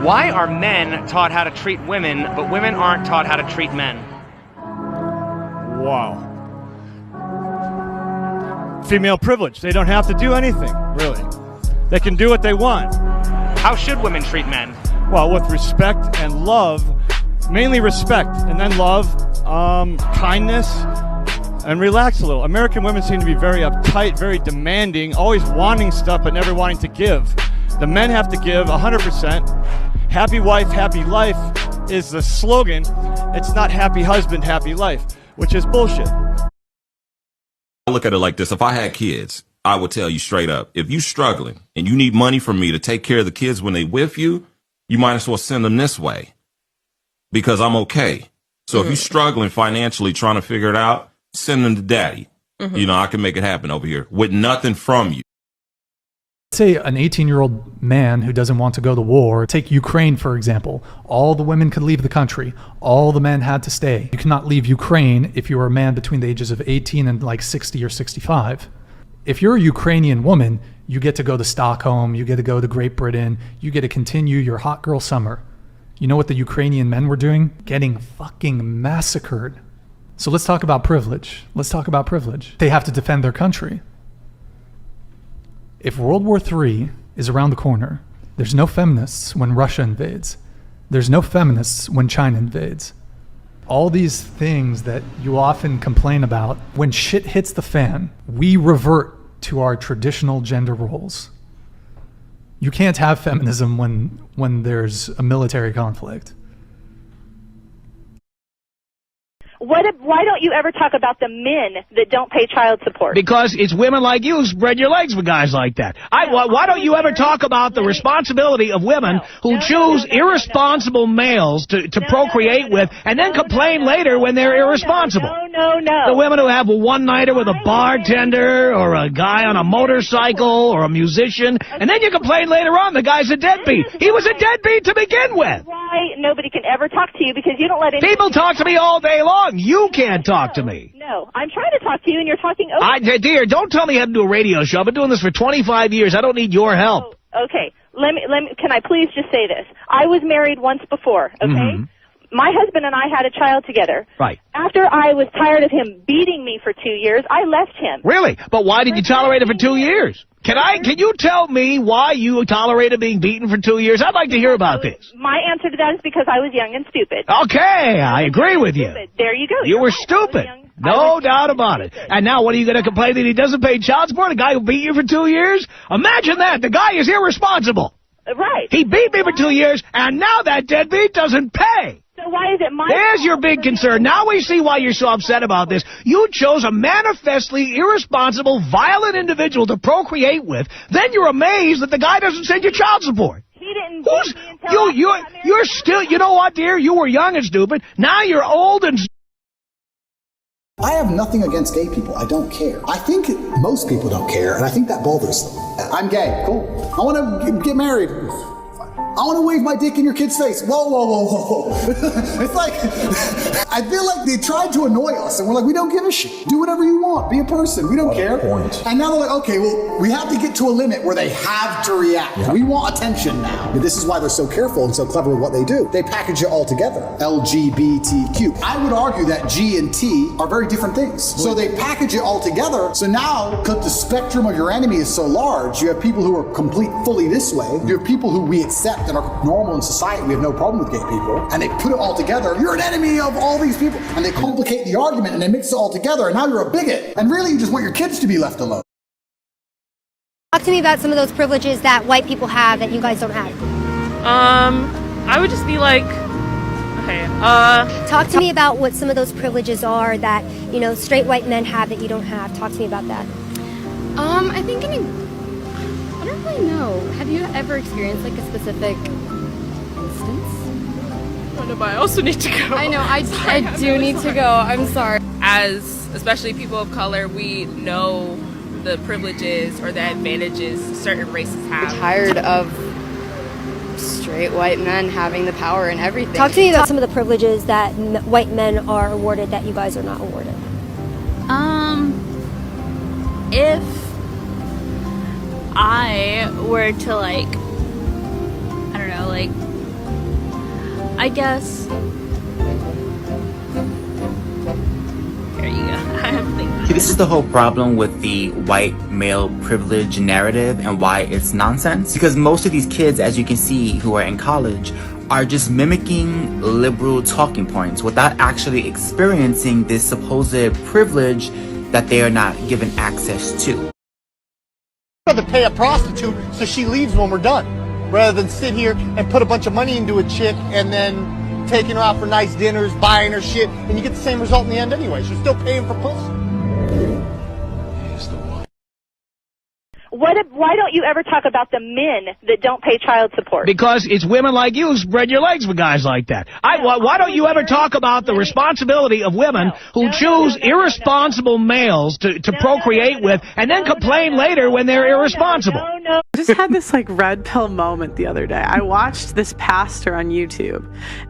Why are men taught how to treat women, but women aren't taught how to treat men? Wow. Female privilege. They don't have to do anything, really. They can do what they want. How should women treat men? Well, with respect and love, mainly respect, and then love, kindness, and relax a little. American women seem to be very uptight, very demanding, always wanting stuff but never wanting to give. The men have to give 100%. Happy wife, happy life is the slogan. It's not happy husband, happy life, which is bullshit. I look at it like this. If I had kids, I would tell you straight up, if you're struggling and you need money from me to take care of the kids when they with you, you might as well send them this way because I'm okay. So if you're struggling financially trying to figure it out, send them to daddy. You know, I can make it happen over here with nothing from you. Say an 18-year-old man who doesn't want to go to war, take Ukraine, for example. All the women could leave the country. All the men had to stay. You cannot leave Ukraine if you are a man between the ages of 18 and like 60 or 65. If you're a Ukrainian woman, you get to go to Stockholm, you get to go to Great Britain, you get to continue your hot girl summer. You know what the Ukrainian men were doing? Getting fucking massacred. So let's talk about privilege. Let's talk about privilege. They have to defend their country. If World War III is around the corner, there's no feminists when Russia invades. There's no feminists when China invades. All these things that you often complain about, when shit hits the fan, we revert to our traditional gender roles. You can't have feminism when there's a military conflict. Why don't you ever talk about the men that don't pay child support? Because it's women like you who spread your legs for guys like that. Why don't you ever talk about the responsibility of women who choose irresponsible males to procreate with and then complain later when they're irresponsible? No. The women who have a one-nighter with a bartender or a guy on a motorcycle or a musician, and then you complain later on the guy's a deadbeat. He was a deadbeat to begin with. Why nobody can ever talk to you because you don't let anybody... People talk to me all day long. You can't talk to me. No, I'm trying to talk to you and you're talking over. Dear, don't tell me how to do a radio show. I've been doing this for 25 years. I don't need your help. Oh, okay, let me. Can I please just say this? I was married once before, okay? My husband and I had a child together. Right. After I was tired of him beating me for 2 years, I left him. Really? But why did you tolerate it for 2 years? Can you tell me why you tolerated being beaten for 2 years? I'd like to hear about this. My answer to that is because I was young and stupid. Okay, I agree with you. There you go. You were stupid. No doubt about it. And now what are you going to complain that he doesn't pay child support? A guy who beat you for 2 years? Imagine that. The guy is irresponsible. Right. He beat me for 2 years, and now that deadbeat doesn't pay. So why is it my There's your big concern. Now we see why you're so upset about this. You chose a manifestly irresponsible, violent individual to procreate with. Then you're amazed that the guy doesn't send you child support. He didn't beat me until you're still, you know what, dear? You were young and stupid. Now you're old and... I have nothing against gay people. I don't care. I think most people don't care, and I think that bothers them. I'm gay. Cool. I want to get married. I want to wave my dick in your kid's face. Whoa. It's like, I feel like they tried to annoy us, and we're like, we don't give a shit. Do whatever you want. Be a person. We don't care. And now they're like, okay, well, we have to get to a limit where they have to react. Yeah. We want attention now. But this is why they're so careful and so clever with what they do. They package it all together. LGBTQ. I would argue that G and T are very different things. So they package it all together. So now, because the spectrum of your enemy is so large, you have people who are fully this way. You have people who we accept that are normal in society. We have no problem with gay people. And they put it all together. You're an enemy of all these people. And they complicate the argument and they mix it all together. And now you're a bigot. And really you just want your kids to be left alone. Talk to me about some of those privileges that white people have that you guys don't have. I would just be like, okay, Talk to me about what some of those privileges are that, you know, straight white men have that you don't have. Talk to me about that. I think I don't really know. Have you ever experienced like a specific instance? Oh no, but I also need to go. I know, I do need to go. I'm sorry. As especially people of color, we know the privileges or the advantages certain races have. I'm tired of straight white men having the power and everything. Talk to me about some of the privileges that white men are awarded that you guys are not awarded. If I were to like, I don't know, like I guess. Here you go. I have things. See, this is the whole problem with the white male privilege narrative and why it's nonsense. Because most of these kids, as you can see, who are in college, are just mimicking liberal talking points without actually experiencing this supposed privilege that they are not given access to. I'd rather pay a prostitute so she leaves when we're done, rather than sit here and put a bunch of money into a chick and then taking her out for nice dinners, buying her shit, and you get the same result in the end anyways. You're still paying for pussy. Why don't you ever talk about the men that don't pay child support? Because it's women like you who spread your legs for guys like that. Why don't you ever talk about the responsibility of women who choose irresponsible males to procreate with and then complain later when they're irresponsible? I just had this like red pill moment the other day. I watched this pastor on YouTube,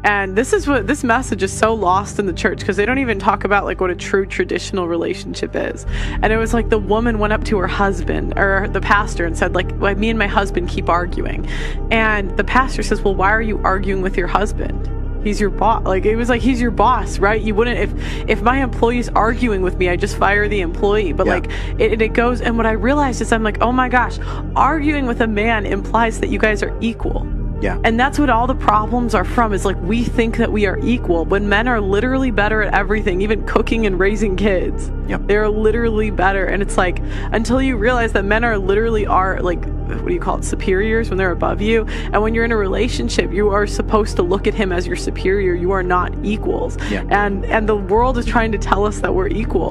and this message is so lost in the church because they don't even talk about like what a true traditional relationship is. And it was like the woman went up to her husband or the pastor and said, like, well, me and my husband keep arguing. And the pastor says, well, why are you arguing with your husband? He's your boss. Like, it was like, he's your boss, right? You wouldn't, if my employee's arguing with me, I just fire the employee. But like, it goes, and what I realized is I'm like, oh my gosh, arguing with a man implies that you guys are equal. Yeah. And that's what all the problems are from, is like, we think that we are equal when men are literally better at everything, even cooking and raising kids. Yep. They're literally better. And it's like, until you realize that men are like, what do you call it, superiors when they're above you. And when you're in a relationship, you are supposed to look at him as your superior. You are not equals. Yeah. And the world is trying to tell us that we're equal.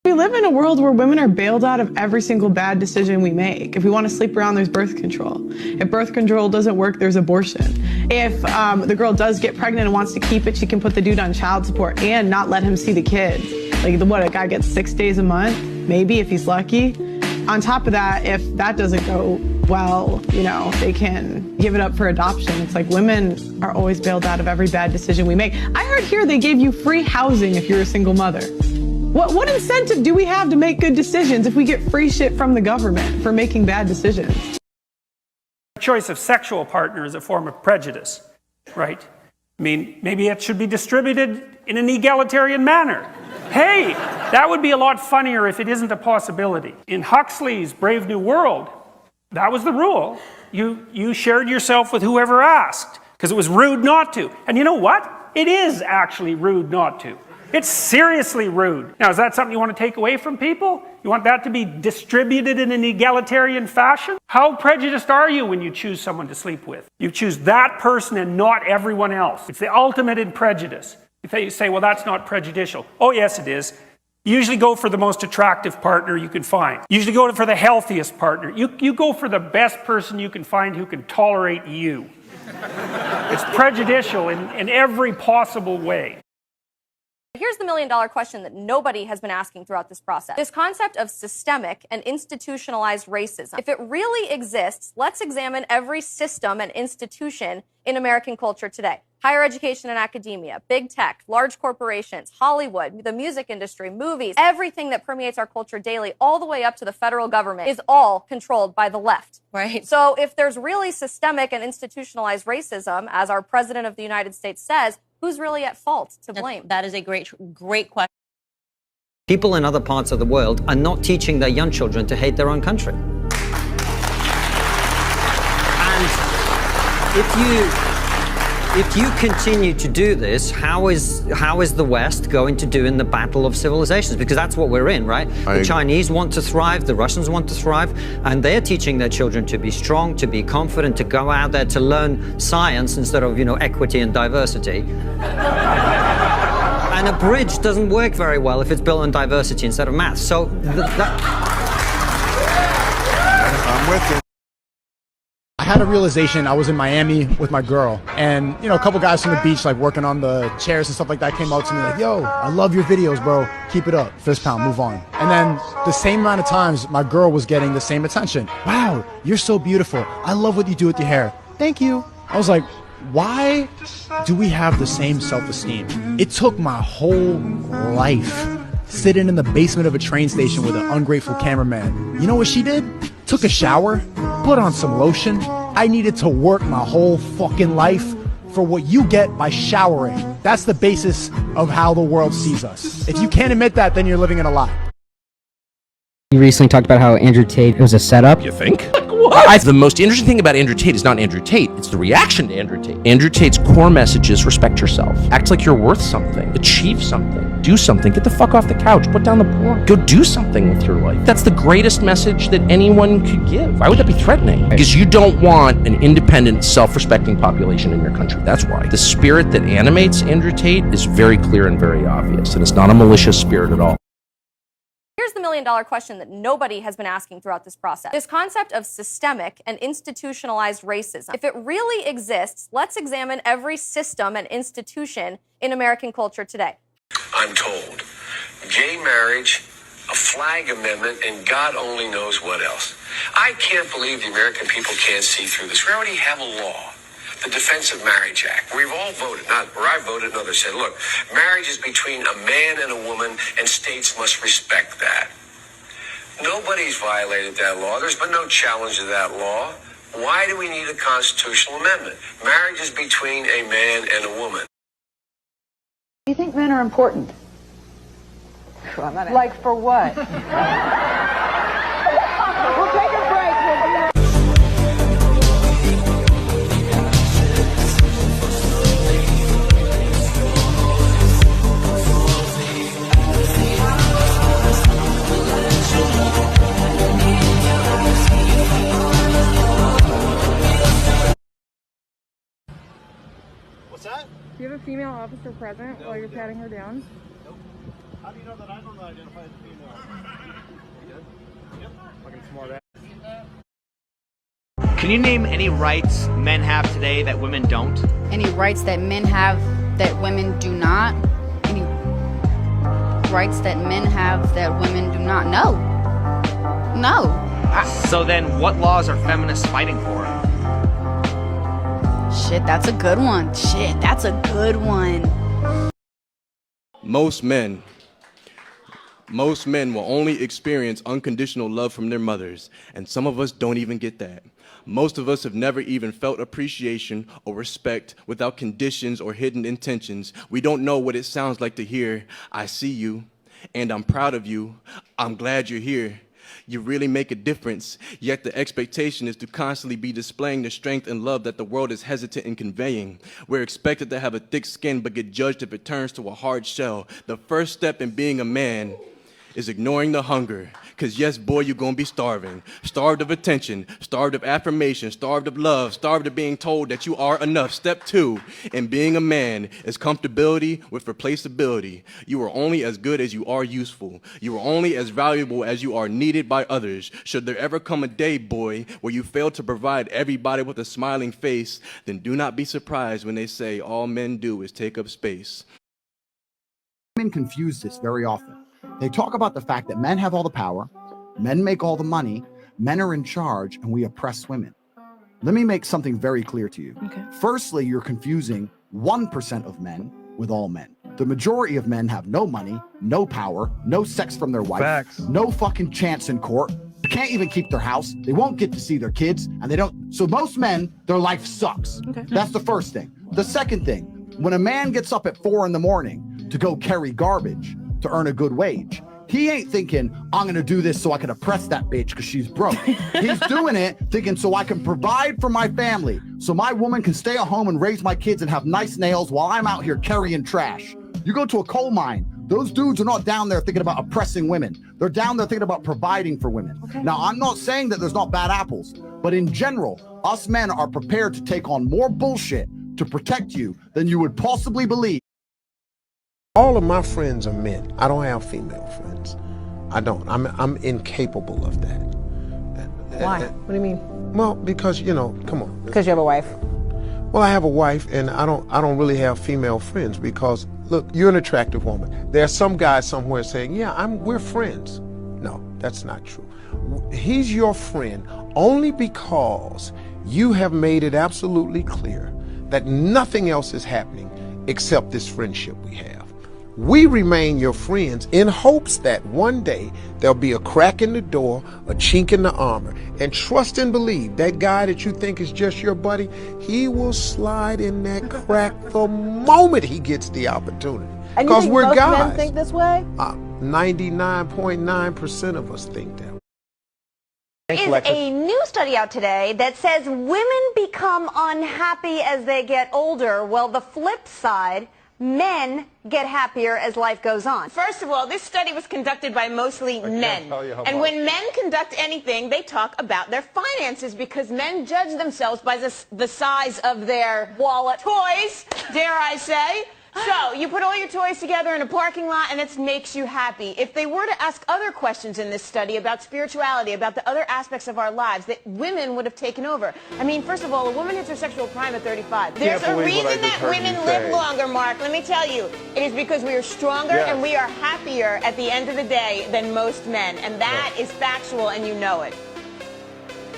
We live in a world where women are bailed out of every single bad decision we make. If we want to sleep around, there's birth control. If birth control doesn't work, there's abortion. If the girl does get pregnant and wants to keep it, she can put the dude on child support and not let him see the kids. Like, a guy gets 6 days a month, maybe, if he's lucky. On top of that, if that doesn't go well, they can give it up for adoption. It's like women are always bailed out of every bad decision we make. I heard here they gave you free housing if you're a single mother. What incentive do we have to make good decisions if we get free shit from the government for making bad decisions? Choice of sexual partner is a form of prejudice, right? I mean, maybe it should be distributed in an egalitarian manner. Hey, that would be a lot funnier if it isn't a possibility. In Huxley's Brave New World, that was the rule. You shared yourself with whoever asked, because it was rude not to. And you know what? It is actually rude not to. It's seriously rude. Now, is that something you want to take away from people? You want that to be distributed in an egalitarian fashion? How prejudiced are you when you choose someone to sleep with? You choose that person and not everyone else. It's the ultimate in prejudice. If you say, well, that's not prejudicial. Oh, yes, it is. You usually go for the most attractive partner you can find. You usually go for the healthiest partner. You go for the best person you can find who can tolerate you. It's prejudicial in every possible way. Here's the million-dollar question that nobody has been asking throughout this process. This concept of systemic and institutionalized racism. If it really exists, let's examine every system and institution in American culture today. Higher education and academia, big tech, large corporations, Hollywood, the music industry, movies, everything that permeates our culture daily, all the way up to the federal government, is all controlled by the left. Right. So if there's really systemic and institutionalized racism, as our president of the United States says, who's really at fault to blame? That is a great question. People in other parts of the world are not teaching their young children to hate their own country. And if you continue to do this, how is the West going to do in the battle of civilizations? Because that's what we're in, right? The Chinese want to thrive, the Russians want to thrive, and they're teaching their children to be strong, to be confident, to go out there to learn science instead of, equity and diversity. And a bridge doesn't work very well if it's built on diversity instead of math. So I'm with you. I had a realization. I was in Miami with my girl, and a couple guys from the beach, like working on the chairs and stuff like that, came up to me like, yo, I love your videos, bro, keep it up, fist pound, move on. And then the same amount of times my girl was getting the same attention. Wow, you're so beautiful, I love what you do with your hair, thank you. I was like, why do we have the same self-esteem? It took my whole life sitting in the basement of a train station with an ungrateful cameraman. You know what she did? Took a shower, put on some lotion. I needed to work my whole fucking life for what you get by showering. That's the basis of how the world sees us. If you can't admit that, then you're living in a lie. You recently talked about how Andrew Tate was a setup. You think? What? The most interesting thing about Andrew Tate is not Andrew Tate, it's the reaction to Andrew Tate. Andrew Tate's core message is respect yourself. Act like you're worth something. Achieve something. Do something. Get the fuck off the couch. Put down the porn. Go do something with your life. That's the greatest message that anyone could give. Why would that be threatening? Because you don't want an independent, self-respecting population in your country. That's why. The spirit that animates Andrew Tate is very clear and very obvious, and it's not a malicious spirit at all. Here's the million-dollar question that nobody has been asking throughout this process. This concept of systemic and institutionalized racism. If it really exists, let's examine every system and institution in American culture today. I'm told. Gay marriage, a flag amendment, and God only knows what else. I can't believe the American people can't see through this. We already have a law. The Defense of Marriage Act. We've all voted, not where I voted, and others said, look, marriage is between a man and a woman, and states must respect that. Nobody's violated that law. There's been no challenge to that law. Why do we need a constitutional amendment? Marriage is between a man and a woman. Do you think men are important? Like for what? We'll take a break. What's that? Do you have a female officer present while you're patting her down? Nope. How do you know that I don't identify as a female? You good? Yep. Fucking smart ass. Can you name any rights men have today that women don't? Any rights that men have that women do not? Any rights that men have that women do not? No. No. So then what laws are feminists fighting for? Shit, that's a good one. Shit, that's a good one. Most men will only experience unconditional love from their mothers, and some of us don't even get that. Most of us have never even felt appreciation or respect without conditions or hidden intentions. We don't know what it sounds like to hear, I see you, and I'm proud of you, I'm glad you're here. You really make a difference, yet the expectation is to constantly be displaying the strength and love that the world is hesitant in conveying. We're expected to have a thick skin but get judged if it turns to a hard shell. The first step in being a man is ignoring the hunger. Because yes, boy, you're going to be starving. Starved of attention, starved of affirmation, starved of love, starved of being told that you are enough. Step 2 in being a man is comfortability with replaceability. You are only as good as you are useful. You are only as valuable as you are needed by others. Should there ever come a day, boy, where you fail to provide everybody with a smiling face, then do not be surprised when they say all men do is take up space. Women confuse this very often. They talk about the fact that men have all the power, men make all the money, men are in charge, and we oppress women. Let me make something very clear to you. Okay. Firstly, you're confusing 1% of men with all men. The majority of men have no money, no power, no sex from their wife, Facts. No fucking chance in court. They can't even keep their house. They won't get to see their kids, and they don't. So most men, their life sucks. Okay. That's the first thing. The second thing, when a man gets up at 4 in the morning to go carry garbage to earn a good wage, he ain't thinking, I'm gonna do this so I can oppress that bitch because she's broke. He's doing it thinking so I can provide for my family, so my woman can stay at home and raise my kids and have nice nails while I'm out here carrying trash. You go to a coal mine, those dudes are not down there thinking about oppressing women. They're down there thinking about providing for women. Okay. Now, I'm not saying that there's not bad apples, but in general, us men are prepared to take on more bullshit to protect you than you would possibly believe. All of my friends are men. I don't have female friends. I don't. I'm incapable of that. Why? What do you mean? Well, because, you know, come on. Because you have a wife? Well, I have a wife, and I don't really have female friends because, look, you're an attractive woman. There are some guys somewhere saying, yeah, we're friends. No, that's not true. He's your friend only because you have made it absolutely clear that nothing else is happening except this friendship we have. We remain your friends in hopes that one day there'll be a crack in the door, a chink in the armor. And trust and believe that guy that you think is just your buddy, he will slide in that crack the moment he gets the opportunity. And you think we're most guys. men think this way? 99.9% of us think that. Is a new study out today that says women become unhappy as they get older. Well, the flip side, men get happier as life goes on. First of all, this study was conducted by mostly men. And when men conduct anything, they talk about their finances because men judge themselves by the size of their wallet. Toys, dare I say. So, you put all your toys together in a parking lot and it makes you happy. If they were to ask other questions in this study about spirituality, about the other aspects of our lives, that women would have taken over. I mean, first of all, a woman hits her sexual prime at 35. There's a reason that women live longer, Mark. Let me tell you. It is because we are stronger and we are happier at the end of the day than most men. And that is factual and you know it.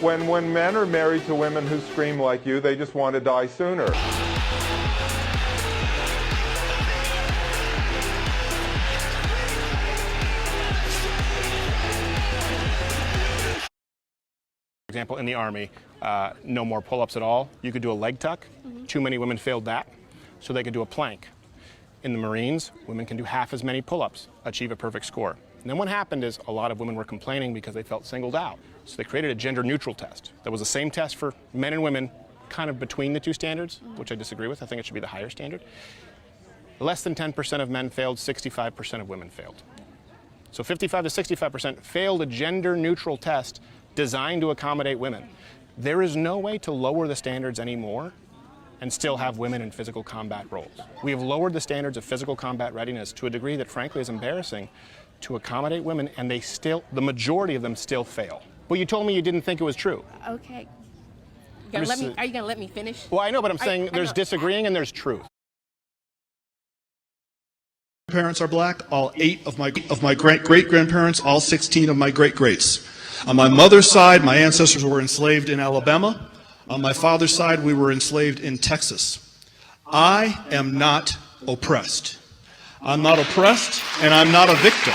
When men are married to women who scream like you, they just want to die sooner. For example, in the Army, no more pull-ups at all. You could do a leg tuck. Too many women failed that, so they could do a plank. In the Marines, women can do half as many pull-ups, achieve a perfect score. And then what happened is a lot of women were complaining because they felt singled out. So they created a gender-neutral test. That was the same test for men and women, kind of between the two standards, which I disagree with. I think it should be the higher standard. Less than 10% of men failed, 65% of women failed. So 55 to 65% failed a gender-neutral test designed to accommodate women. There is no way to lower the standards anymore and still have women in physical combat roles. We have lowered the standards of physical combat readiness to a degree that frankly is embarrassing to accommodate women, and the majority of them still fail. Well, you told me you didn't think it was true. Okay. Are you going to let me finish? Well, I know, but I'm saying there's disagreeing and there's truth. Parents are black, all 8 of my great-great-grandparents, all 16 of my great-greats. On my mother's side, my ancestors were enslaved in Alabama. On my father's side, we were enslaved in Texas. I am not oppressed. I'm not oppressed, and I'm not a victim.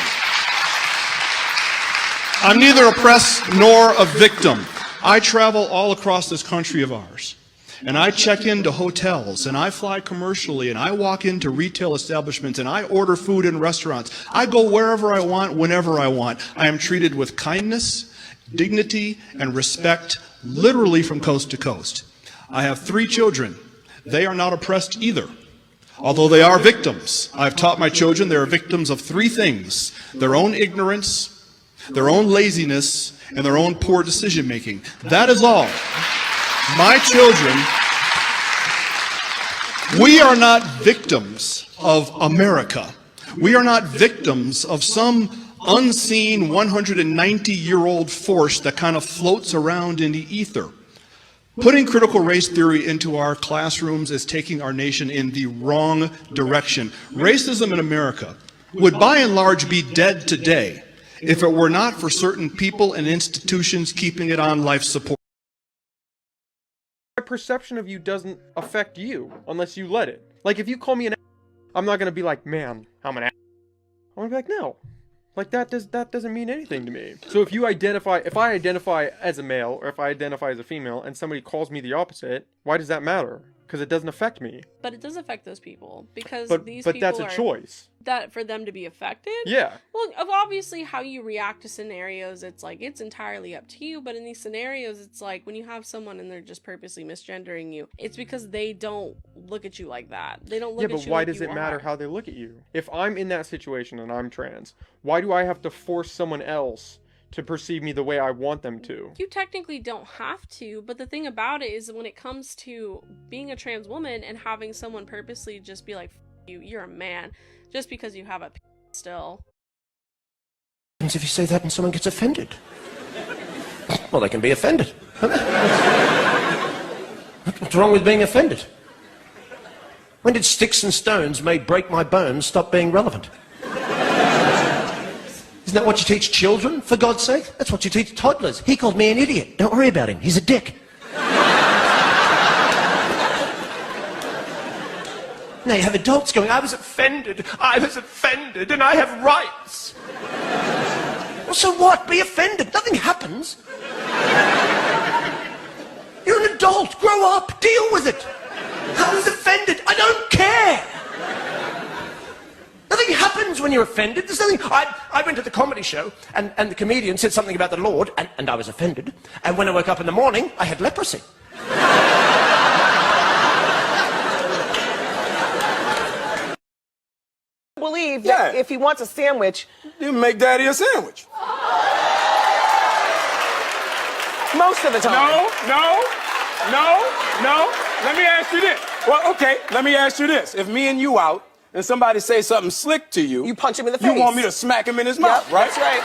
I'm neither oppressed nor a victim. I travel all across this country of ours. And I check into hotels, and I fly commercially, and I walk into retail establishments, and I order food in restaurants. I go wherever I want, whenever I want. I am treated with kindness, dignity, and respect, literally from coast to coast. I have 3 children. They are not oppressed either, although they are victims. I've taught my children they are victims of 3 things: their own ignorance, their own laziness, and their own poor decision making. That is all. My children, we are not victims of America. We are not victims of some unseen 190-year-old force that kind of floats around in the ether. Putting critical race theory into our classrooms is taking our nation in the wrong direction. Racism in America would by and large be dead today if it were not for certain people and institutions keeping it on life support. My perception of you doesn't affect you unless you let it. Like, if you call me an I'm not gonna be like, man, I'm an I'm gonna be like, no. Like, that doesn't mean anything to me. So if I identify as a male, or if I identify as a female, and somebody calls me the opposite, why does that matter? Because it doesn't affect me. But it does affect those people, because these but people that's a choice. That for them to be affected? Yeah. Well, obviously how you react to scenarios, it's like, it's entirely up to you, but in these scenarios, it's like, when you have someone and they're just purposely misgendering you, it's because they don't look at you like that. They don't look at you like you are. Yeah, but why does it matter how they look at you? If I'm in that situation and I'm trans, why do I have to force someone else to perceive me the way I want them to? You technically don't have to, but the thing about it is when it comes to being a trans woman and having someone purposely just be like, you're a man, just because you have a still. What happens if you say that and someone gets offended? Well, they can be offended. What's wrong with being offended? When did sticks and stones may break my bones stop being relevant? Isn't that what you teach children, for God's sake? That's what you teach toddlers. He called me an idiot. Don't worry about him. He's a dick. Now you have adults going, I was offended, and I have rights. Well, so what? Be offended. Nothing happens. You're an adult. Grow up. Deal with it. I was offended. I don't care. Nothing happens when you're offended. There's nothing. I went to the comedy show, and the comedian said something about the Lord, and I was offended. And when I woke up in the morning, I had leprosy. Believe that if he wants a sandwich, you make Daddy a sandwich. Most of the time. No. Let me ask you this. Well, okay, let me ask you this. If me and you out, and somebody say something slick to you, you punch him in the face. You want me to smack him in his mouth, right? That's right.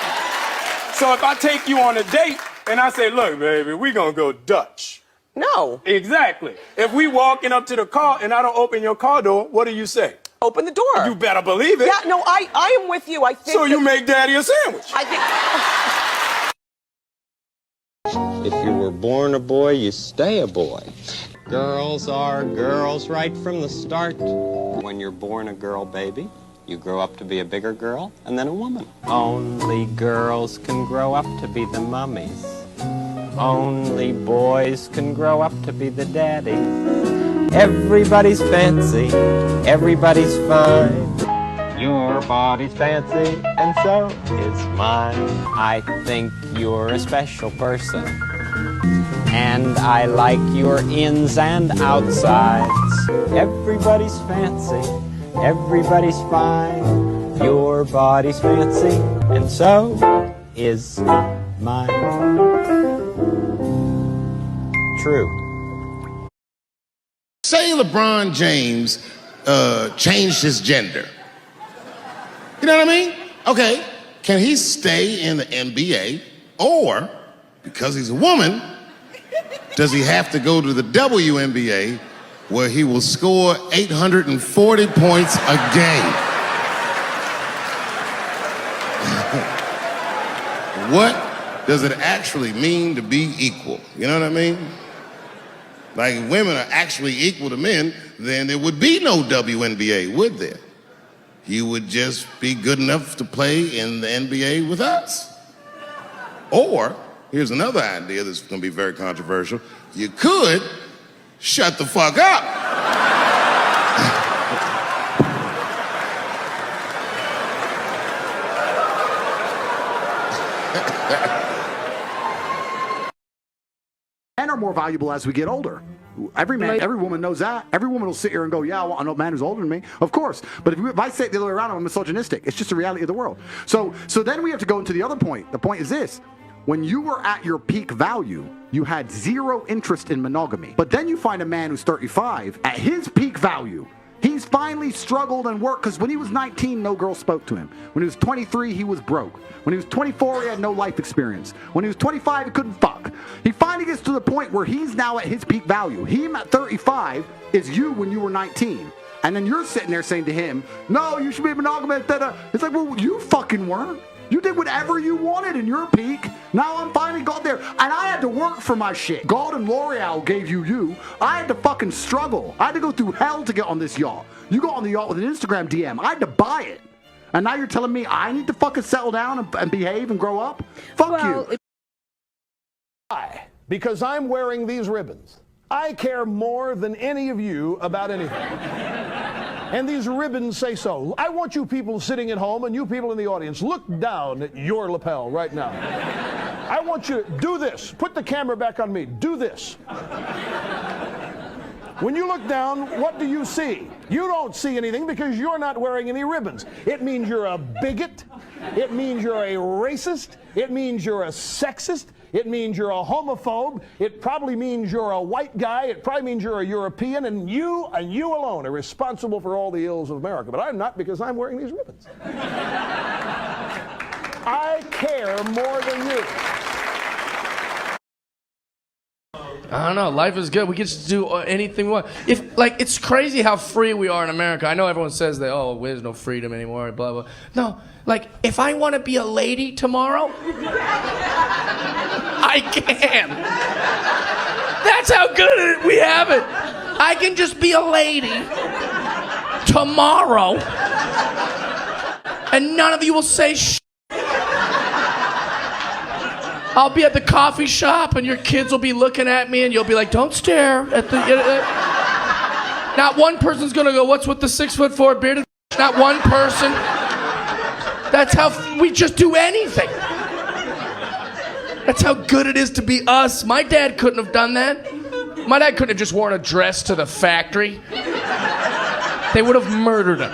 So if I take you on a date, and I say, look, baby, we gonna go Dutch. No. Exactly. If we walking up to the car, and I don't open your car door, what do you say? Open the door. You better believe it. Yeah, no, I am with you. I think so you make Daddy a sandwich. I think... If you were born a boy, you stay a boy. Girls are girls right from the start. When you're born a girl baby, you grow up to be a bigger girl and then a woman. Only girls can grow up to be the mummies. Only boys can grow up to be the daddies. Everybody's fancy, everybody's fine. Your body's fancy, and so is mine. I think you're a special person, and I like your ins and outsides. Everybody's fancy, everybody's fine. Your body's fancy, and so is mine. True. Say LeBron James changed his gender. You know what I mean? Okay, can he stay in the NBA? Or, because he's a woman, does he have to go to the WNBA where he will score 840 points a game? What does it actually mean to be equal? You know what I mean? Like, if women are actually equal to men, then there would be no WNBA, would there? You would just be good enough to play in the NBA with us. Or, here's another idea that's gonna be very controversial. You could shut the fuck up. Men are more valuable as we get older. Every man, every woman knows that. Every woman will sit here and go, yeah, I want a man who's older than me. Of course. But if I say it the other way around, I'm misogynistic. It's just the reality of the world. So then we have to go into the other point. The point is this. When you were at your peak value, you had zero interest in monogamy. But then you find a man who's 35 at his peak value. He's finally struggled and worked, because when he was 19, no girl spoke to him. When he was 23, he was broke. When he was 24, he had no life experience. When he was 25, he couldn't fuck. He finally gets to the point where he's now at his peak value. Him at 35 is you when you were 19. And then you're sitting there saying to him, no, you should be monogamous. It's like, well, you fucking weren't. You did whatever you wanted in your peak. Now I'm finally got there. And I had to work for my shit. God and L'Oreal gave you. I had to fucking struggle. I had to go through hell to get on this yacht. You got on the yacht with an Instagram DM. I had to buy it. And now you're telling me I need to fucking settle down and behave and grow up? Fuck you. Why? Because I'm wearing these ribbons. I care more than any of you about anything. And these ribbons say so. I want you people sitting at home and you people in the audience, look down at your lapel right now. I want you to do this. Put the camera back on me. Do this. When you look down, what do you see? You don't see anything because you're not wearing any ribbons. It means you're a bigot. It means you're a racist. It means you're a sexist. It means you're a homophobe. It probably means you're a white guy. It probably means you're a European, and you alone are responsible for all the ills of America. But I'm not, because I'm wearing these ribbons. I care more than you. I don't know. Life is good. We get to do anything we want. It's crazy how free we are in America. I know everyone says that, oh, there's no freedom anymore, blah, blah. No, if I want to be a lady tomorrow, I can. That's how good we have it. I can just be a lady. tomorrow, and none of you will say shit. I'll be at the coffee shop, and your kids will be looking at me, and you'll be like, don't stare at the... Not one person's gonna go, what's with the 6'4" bearded? Not one person. That's how we just do anything. That's how good it is to be us. My dad couldn't have done that. My dad couldn't have just worn a dress to the factory. They would have murdered him.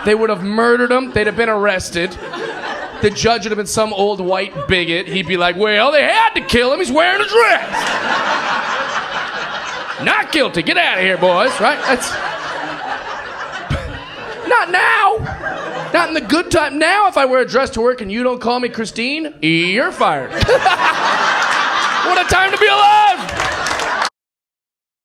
They would have murdered him. They'd have been arrested. The judge would have been some old white bigot. He'd be like, well, they had to kill him. He's wearing a dress. Not guilty. Get out of here, boys. Right? That's... Not now. Not in the good time. Now, if I wear a dress to work and you don't call me Christine, you're fired. What a time to be alive!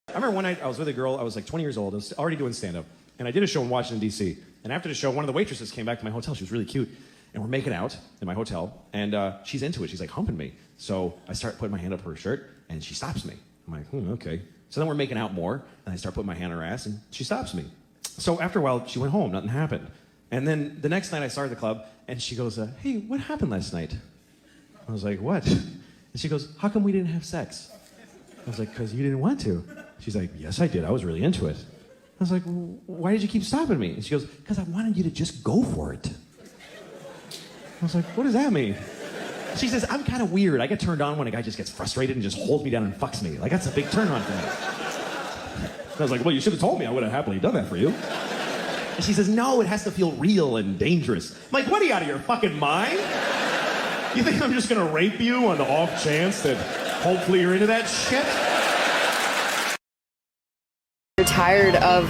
I remember one night I was with a girl. I was like 20 years old. I was already doing stand-up. And I did a show in Washington, D.C. And after the show, one of the waitresses came back to my hotel. She was really cute. And we're making out in my hotel. And she's into it. She's like humping me. So I start putting my hand up her shirt, and she stops me. I'm like, okay. So then we're making out more, and I start putting my hand on her ass, and she stops me. So after a while, she went home. Nothing happened. And then the next night, I started the club, and she goes, hey, what happened last night? I was like, what? And she goes, how come we didn't have sex? I was like, because you didn't want to. She's like, yes, I did. I was really into it. I was like, why did you keep stopping me? And she goes, because I wanted you to just go for it. I was like, what does that mean? She says, I'm kind of weird. I get turned on when a guy just gets frustrated and just holds me down and fucks me. Like, that's a big turn on for me. I was like, well, you should have told me. I would have happily done that for you. And she says, no, it has to feel real and dangerous. I'm like, what, are you out of your fucking mind? You think I'm just going to rape you on the off chance that hopefully you're into that shit? You're tired of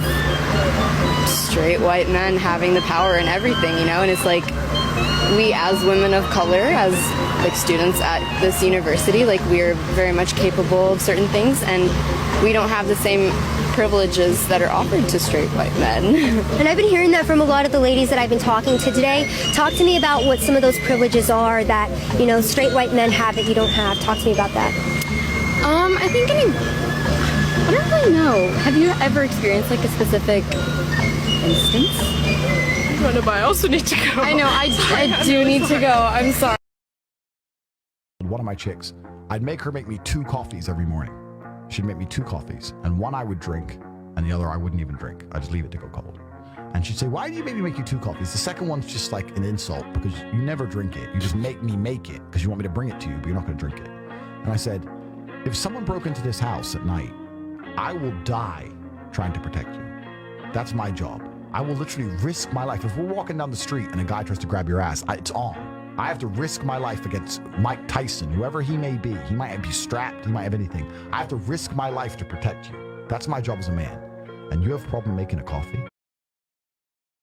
straight white men having the power and everything, you know? And it's like, we as women of color, as like students at this university, like we are very much capable of certain things, and we don't have the same privileges that are offered to straight white men. And I've been hearing that from a lot of the ladies that I've been talking to today. Talk to me about what some of those privileges are that, you know, straight white men have that you don't have. Talk to me about that. I think I don't really know. Have you ever experienced like a specific instance? But I also need to go. I know, I do need to go. I'm sorry. One of my chicks, I'd make her make me 2 coffees every morning. She'd make me 2 coffees, and one I would drink, and the other I wouldn't even drink. I'd just leave it to go cold. And she'd say, why do you make me make you 2 coffees? The second one's just like an insult, because you never drink it. You just make me make it, because you want me to bring it to you, but you're not going to drink it. And I said, if someone broke into this house at night, I will die trying to protect you. That's my job. I will literally risk my life. If we're walking down the street and a guy tries to grab your ass, it's on. I have to risk my life against Mike Tyson, whoever he may be. He might be strapped, he might have anything. I have to risk my life to protect you. That's my job as a man. And you have a problem making a coffee?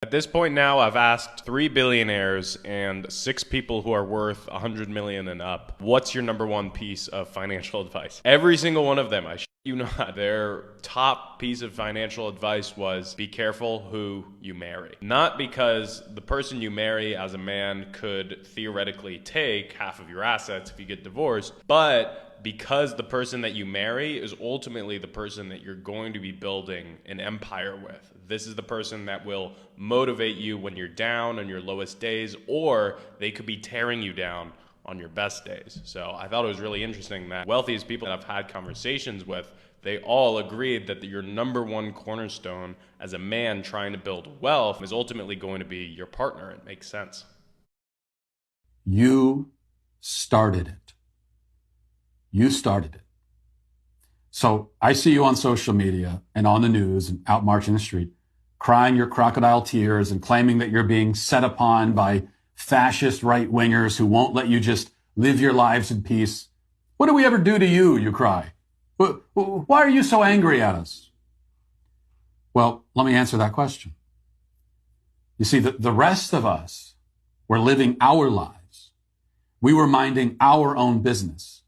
At this point now, I've asked 3 billionaires and 6 people who are worth 100 million and up, what's your number 1 piece of financial advice? Every single one of them, I shit you not, their top piece of financial advice was be careful who you marry. Not because the person you marry as a man could theoretically take half of your assets if you get divorced, but because the person that you marry is ultimately the person that you're going to be building an empire with. This is the person that will motivate you when you're down on your lowest days, or they could be tearing you down on your best days. So I thought it was really interesting that wealthiest people that I've had conversations with, they all agreed that your number 1 cornerstone as a man trying to build wealth is ultimately going to be your partner. It makes sense. You started it. You started it. So I see you on social media and on the news and out marching the street, crying your crocodile tears and claiming that you're being set upon by fascist right-wingers who won't let you just live your lives in peace. What do we ever do to you, you cry? Why are you so angry at us? Well, let me answer that question. You see, the rest of us were living our lives. We were minding our own business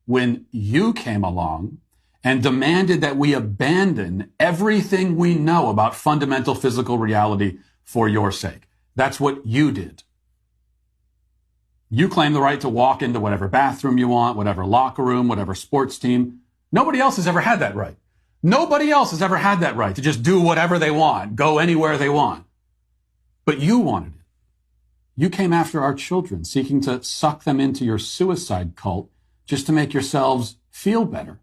when you came along and demanded that we abandon everything we know about fundamental physical reality for your sake. That's what you did. You claim the right to walk into whatever bathroom you want, whatever locker room, whatever sports team. Nobody else has ever had that right. Nobody else has ever had that right to just do whatever they want, go anywhere they want. But you wanted it. You came after our children, seeking to suck them into your suicide cult just to make yourselves feel better.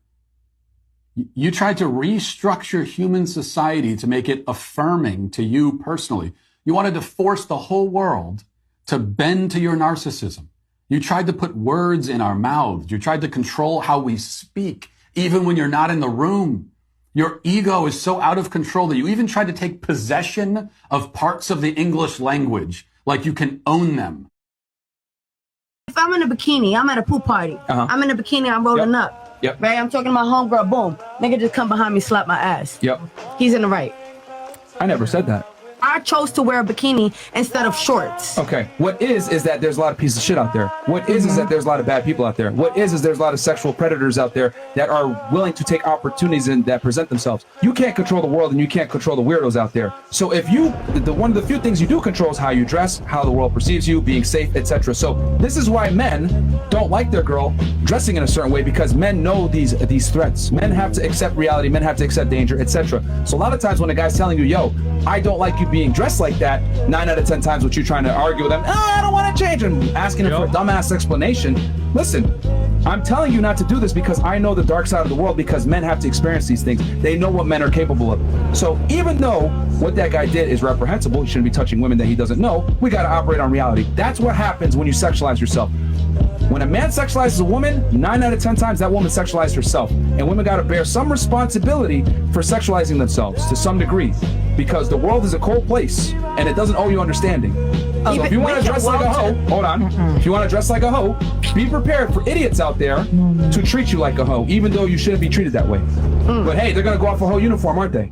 You tried to restructure human society to make it affirming to you personally. You wanted to force the whole world to bend to your narcissism. You tried to put words in our mouths. You tried to control how we speak, even when you're not in the room. Your ego is so out of control that you even tried to take possession of parts of the English language, like you can own them. If I'm in a bikini, I'm at a pool party. I'm in a bikini, I'm rolling up. Yep. Right? I'm talking to my homegirl, boom. Nigga just come behind me, slap my ass. Yep. He's in the right. I never said that. I chose to wear a bikini instead of shorts. Okay. What is that there's a lot of pieces of shit out there. What is that there's a lot of bad people out there. What is there's a lot of sexual predators out there that are willing to take opportunities and that present themselves. You can't control the world and you can't control the weirdos out there. So if you, one of the few things you do control is how you dress, how the world perceives you, being safe, etc. So this is why men don't like their girl dressing in a certain way, because men know these threats. Men have to accept reality. Men have to accept danger, etc. So a lot of times when a guy's telling you, yo, I don't like you being dressed like that, 9 out of 10 times what you're trying to argue with them, I don't want to change, and asking him for a dumbass explanation. Listen, I'm telling you not to do this because I know the dark side of the world, because men have to experience these things. They know what men are capable of. So even though what that guy did is reprehensible, he shouldn't be touching women that he doesn't know, we got to operate on reality. That's what happens when you sexualize yourself. When a man sexualizes a woman, 9 out of 10 times that woman sexualized herself. And women got to bear some responsibility for sexualizing themselves to some degree, because the world is a cold place and it doesn't owe you understanding. So if you want to dress like a hoe, hold on. If you want to dress like a hoe, be prepared for idiots out there to treat you like a hoe, even though you shouldn't be treated that way. But hey, they're going to go off a hoe uniform, aren't they?